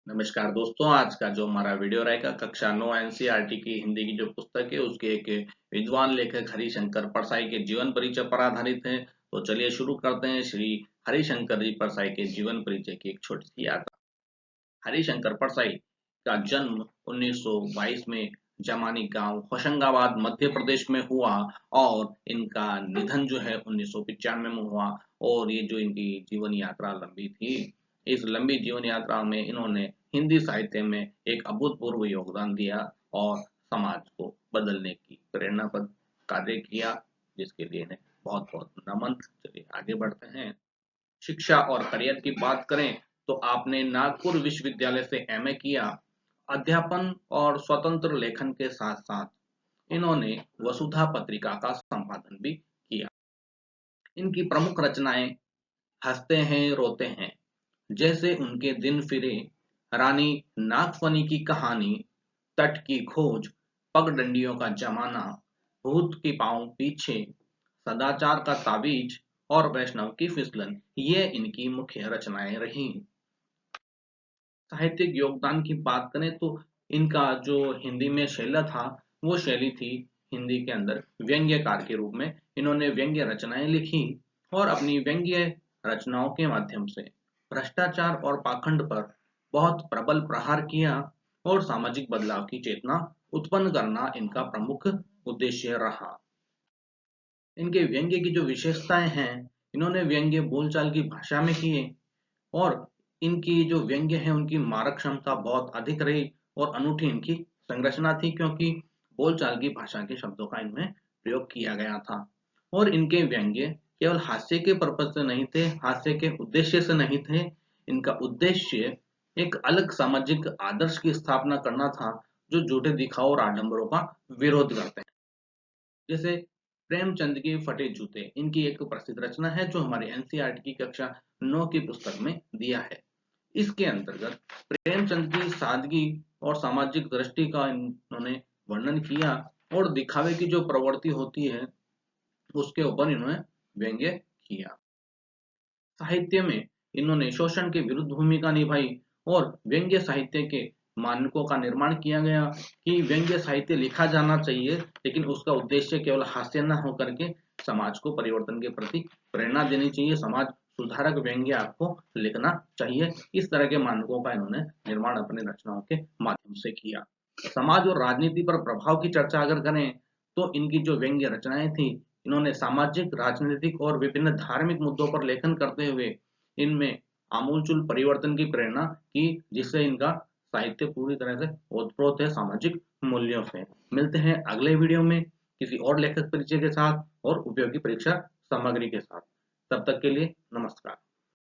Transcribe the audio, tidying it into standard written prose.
नमस्कार दोस्तों, आज का जो हमारा वीडियो रहेगा कक्षा 9 एनसीईआरटी की हिंदी की जो पुस्तक है उसके एक विद्वान लेखक हरिशंकर परसाई के जीवन परिचय पर आधारित है। तो चलिए शुरू करते हैं श्री हरिशंकर जी परसाई के जीवन परिचय की एक छोटी सी यात्रा। हरिशंकर परसाई का जन्म 1922 में जमानी गांव होशंगाबाद मध्य प्रदेश में हुआ और इनका निधन जो है 1995 में हुआ। और ये जो इनकी जीवन यात्रा लंबी थी, इस लंबी जीवन यात्रा में इन्होंने हिंदी साहित्य में एक अभूतपूर्व योगदान दिया और समाज को बदलने की प्रेरणापद कार्य किया, जिसके लिए इन्हें बहुत बहुत नमन। चलिए आगे बढ़ते हैं। शिक्षा और करियर की बात करें तो आपने नागपुर विश्वविद्यालय से एमए किया। अध्यापन और स्वतंत्र लेखन के साथ साथ इन्होंने वसुधा पत्रिका का संपादन भी किया। इनकी प्रमुख रचनाएं हंसते हैं रोते हैं, जैसे उनके दिन फिरे, रानी नागफनी की कहानी, तट की खोज, पगडंडियों का जमाना, भूत की पांव पीछे, सदाचार का ताबीज और वैष्णव की फिसलन, ये इनकी मुख्य रचनाएं रही। साहित्यिक योगदान की बात करें तो इनका जो हिंदी में शैली था, वो शैली थी हिंदी के अंदर व्यंग्यकार के रूप में। इन्होंने व्यंग्य रचनाएं लिखी और अपनी व्यंग्य रचनाओं के माध्यम से भ्रष्टाचार और पाखंड पर बहुत प्रबल प्रहार किया और सामाजिक बदलाव की चेतना उत्पन्न करना इनका प्रमुख उद्देश्य रहा। इनके व्यंग्य की जो विशेषताएं हैं, इन्होंने व्यंग्य बोलचाल की भाषा में किए और इनकी जो व्यंग्य है उनकी मारक क्षमता बहुत अधिक रही और अनूठी इनकी संरचना थी, क्योंकि बोलचाल की भाषा के शब्दों का इनमें प्रयोग किया गया था। और इनके व्यंग्य केवल हास्य के पर्पज से नहीं थे, हास्य के उद्देश्य से नहीं थे। इनका उद्देश्य एक अलग सामाजिक आदर्श की स्थापना करना था, जो झूठे दिखाओ और आडंबरों का विरोध करते हैं। जैसे प्रेमचंद के फटे जूते, इनकी एक प्रसिद्ध रचना है जो हमारे एनसीईआरटी की कक्षा 9 की पुस्तक में दिया है। इसके अंतर्गत प्रेमचंद की सादगी और सामाजिक दृष्टि का इन्होंने वर्णन किया और दिखावे की जो प्रवृत्ति होती है उसके ऊपर इन्होंने व्यंग्य किया। साहित्य में इन्होंने शोषण के विरुद्ध भूमिका निभाई और व्यंग्य साहित्य के मानकों का निर्माण किया गया कि व्यंग्य साहित्य लिखा जाना चाहिए, लेकिन उसका उद्देश्य केवल हास्य न होकर के समाज को परिवर्तन के प्रति प्रेरणा देनी चाहिए, समाज सुधारक व्यंग्य आपको लिखना चाहिए। इस तरह के मानकों का इन्होंने निर्माण अपने रचनाओं के माध्यम से किया। समाज और राजनीति पर प्रभाव की चर्चा अगर करें तो इनकी जो व्यंग्य रचनाएं थी, इन्होंने सामाजिक, राजनीतिक और विभिन्न धार्मिक मुद्दों पर लेखन करते हुए इनमें आमूलचूल परिवर्तन की प्रेरणा की, जिससे इनका साहित्य पूरी तरह से ओतप्रोत है सामाजिक मूल्यों से। मिलते हैं अगले वीडियो में किसी और लेखक परिचय के साथ और उपयोगी परीक्षा सामग्री के साथ। तब तक के लिए नमस्कार।